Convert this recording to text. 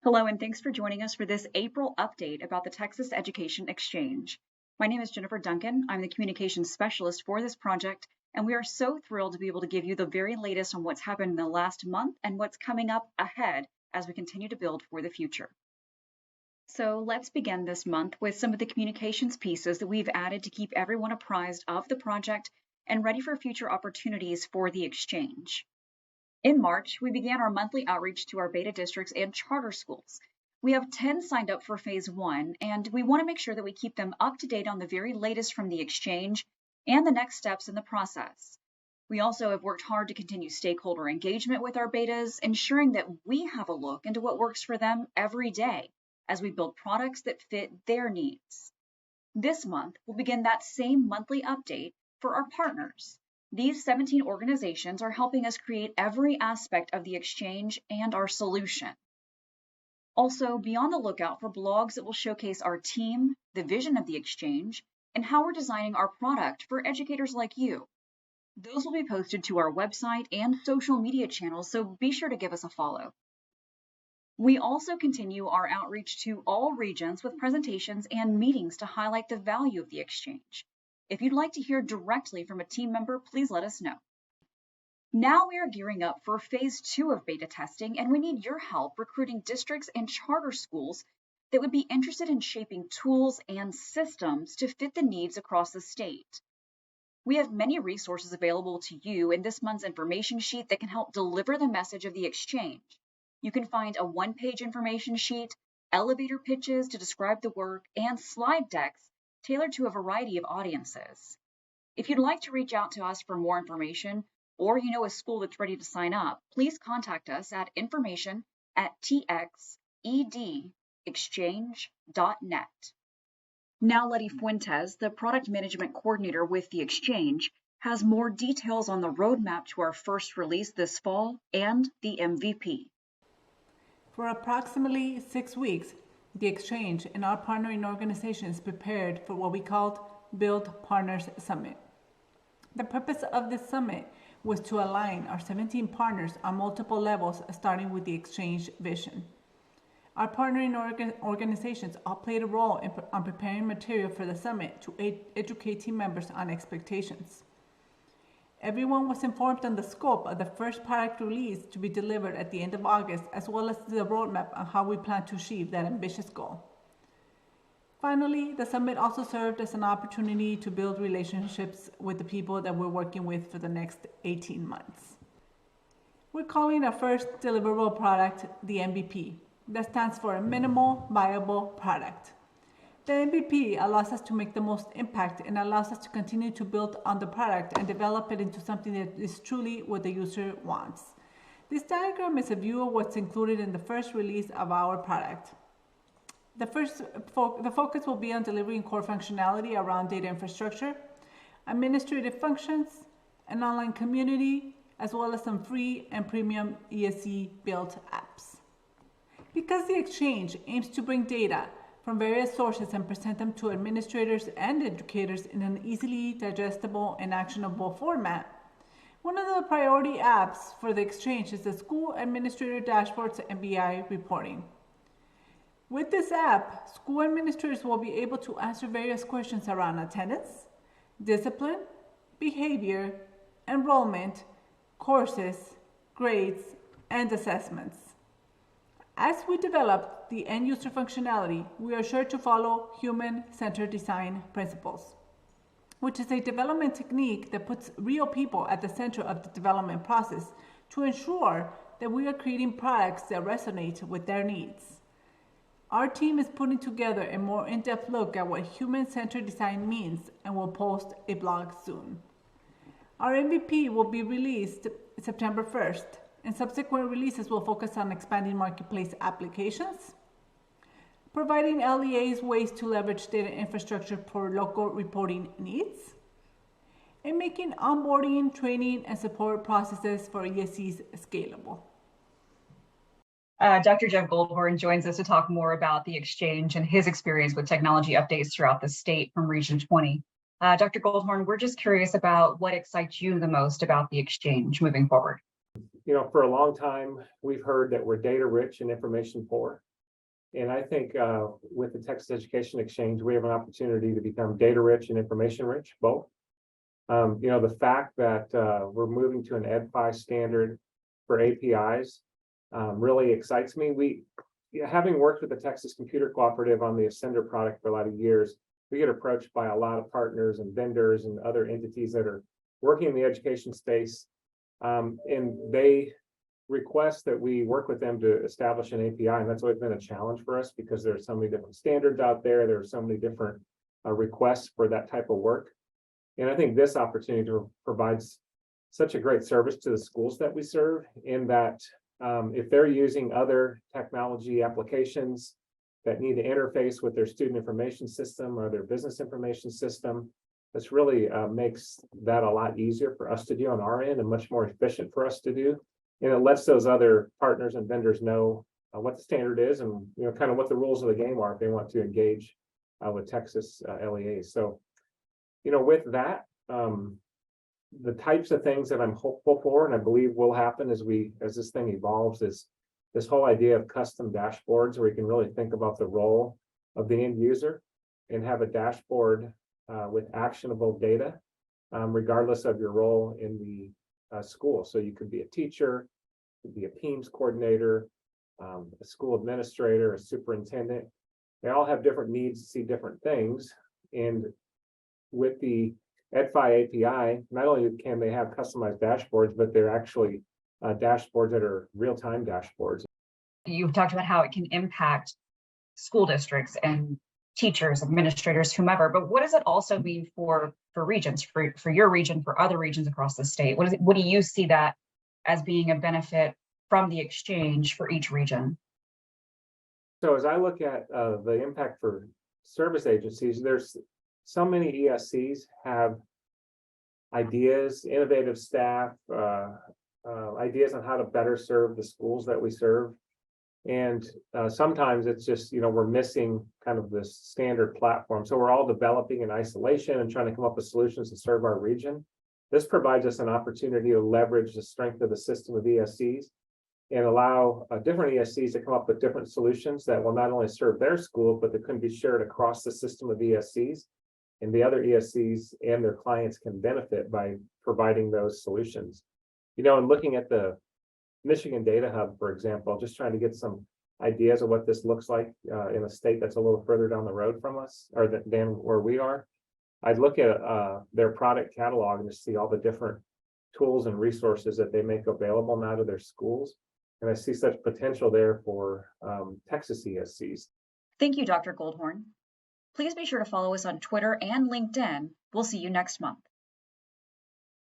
Hello, and thanks for joining us for this April update about the Texas Education Exchange. My name is Jennifer Duncan. I'm the communications specialist for this project, and we are so thrilled to be able to give you the very latest on what's happened in the last month and what's coming up ahead as we continue to build for the future. So let's begin this month with some of the communications pieces that we've added to keep everyone apprised of the project and ready for future opportunities for the exchange. In March, we began our monthly outreach to our beta districts and charter schools. We have 10 signed up for phase 1, and we want to make sure that we keep them up to date on the very latest from the exchange and the next steps in the process. We also have worked hard to continue stakeholder engagement with our betas, ensuring that we have a look into what works for them every day as we build products that fit their needs. This month, we'll begin that same monthly update for our partners. These 17 organizations are helping us create every aspect of the exchange and our solution. Also, be on the lookout for blogs that will showcase our team, the vision of the exchange, and how we're designing our product for educators like you. Those will be posted to our website and social media channels, so be sure to give us a follow. We also continue our outreach to all regions with presentations and meetings to highlight the value of the exchange. If you'd like to hear directly from a team member, please let us know. Now we are gearing up for phase 2 of beta testing, and we need your help recruiting districts and charter schools that would be interested in shaping tools and systems to fit the needs across the state. We have many resources available to you in this month's information sheet that can help deliver the message of the exchange. You can find a one-page information sheet, elevator pitches to describe the work, and slide decks tailored to a variety of audiences. If you'd like to reach out to us for more information, or you know a school that's ready to sign up, please contact us at information@txedexchange.net. Now Letty Fuentes, the product management coordinator with the exchange, has more details on the roadmap to our first release this fall and the MVP. For approximately 6 weeks, the exchange and our partnering organizations prepared for what we called Build Partners Summit. The purpose of this summit was to align our 17 partners on multiple levels, starting with the exchange vision. Our partnering organizations all played a role on preparing material for the summit to educate team members on expectations. Everyone was informed on the scope of the first product release to be delivered at the end of August, as well as the roadmap on how we plan to achieve that ambitious goal. Finally, the summit also served as an opportunity to build relationships with the people that we're working with for the next 18 months. We're calling our first deliverable product the MVP. That stands for a minimal viable product. The MVP allows us to make the most impact and allows us to continue to build on the product and develop it into something that is truly what the user wants. This diagram is a view of what's included in the first release of our product. The focus will be on delivering core functionality around data infrastructure, administrative functions, an online community, as well as some free and premium ESC built apps. Because the exchange aims to bring data from various sources and present them to administrators and educators in an easily digestible and actionable format, one of the priority apps for the exchange is the School Administrator Dashboards and BI reporting. With this app, school administrators will be able to answer various questions around attendance, discipline, behavior, enrollment, courses, grades, and assessments. As we develop the end user functionality, we are sure to follow human-centered design principles, which is a development technique that puts real people at the center of the development process to ensure that we are creating products that resonate with their needs. Our team is putting together a more in-depth look at what human-centered design means and will post a blog soon. Our MVP will be released September 1st, and subsequent releases will focus on expanding marketplace applications, providing LEAs ways to leverage data infrastructure for local reporting needs, and making onboarding, training, and support processes for ESCs scalable. Dr. Jeff Goldhorn joins us to talk more about the exchange and his experience with technology updates throughout the state from Region 20. Dr. Goldhorn, we're just curious about what excites you the most about the exchange moving forward. For a long time, we've heard that we're data rich and information poor. And I think with the Texas Education Exchange, we have an opportunity to become data rich and information rich, both. The fact that we're moving to an EdFi standard for APIs really excites me. Having worked with the Texas Computer Cooperative on the Ascender product for a lot of years, we get approached by a lot of partners and vendors and other entities that are working in the education space, and they request that we work with them to establish an API, and that's always been a challenge for us because there are so many different standards out there. There are so many different requests for that type of work. And I think this opportunity provides such a great service to the schools that we serve, in that if they're using other technology applications that need to interface with their student information system or their business information system, this really makes that a lot easier for us to do on our end and much more efficient for us to do. And it lets those other partners and vendors know what the standard is and kind of what the rules of the game are if they want to engage with Texas LEAs. So with that, the types of things that I'm hopeful for and I believe will happen as this thing evolves is this whole idea of custom dashboards, where you can really think about the role of the end user and have a dashboard with actionable data, regardless of your role in the school. So you could be a teacher, you could be a PEIMS coordinator, a school administrator, a superintendent. They all have different needs to see different things. And with the EdFi API, not only can they have customized dashboards, but they're actually dashboards that are real-time dashboards. You've talked about how it can impact school districts and teachers, administrators, whomever, but what does it also mean for regions, for your region, for other regions across the state? What do you see that as being a benefit from the exchange for each region? So as I look at the impact for service agencies, there's so many ESCs have ideas, innovative staff, ideas on how to better serve the schools that we serve. And sometimes it's just, we're missing kind of this standard platform. So we're all developing in isolation and trying to come up with solutions to serve our region. This provides us an opportunity to leverage the strength of the system of ESCs and allow different ESCs to come up with different solutions that will not only serve their school, but that can be shared across the system of ESCs. And the other ESCs and their clients can benefit by providing those solutions. And looking at the Michigan Data Hub, for example, just trying to get some ideas of what this looks like in a state that's a little further down the road from us, or than where we are. I'd look at their product catalog and just see all the different tools and resources that they make available now to their schools. And I see such potential there for Texas ESCs. Thank you, Dr. Goldhorn. Please be sure to follow us on Twitter and LinkedIn. We'll see you next month.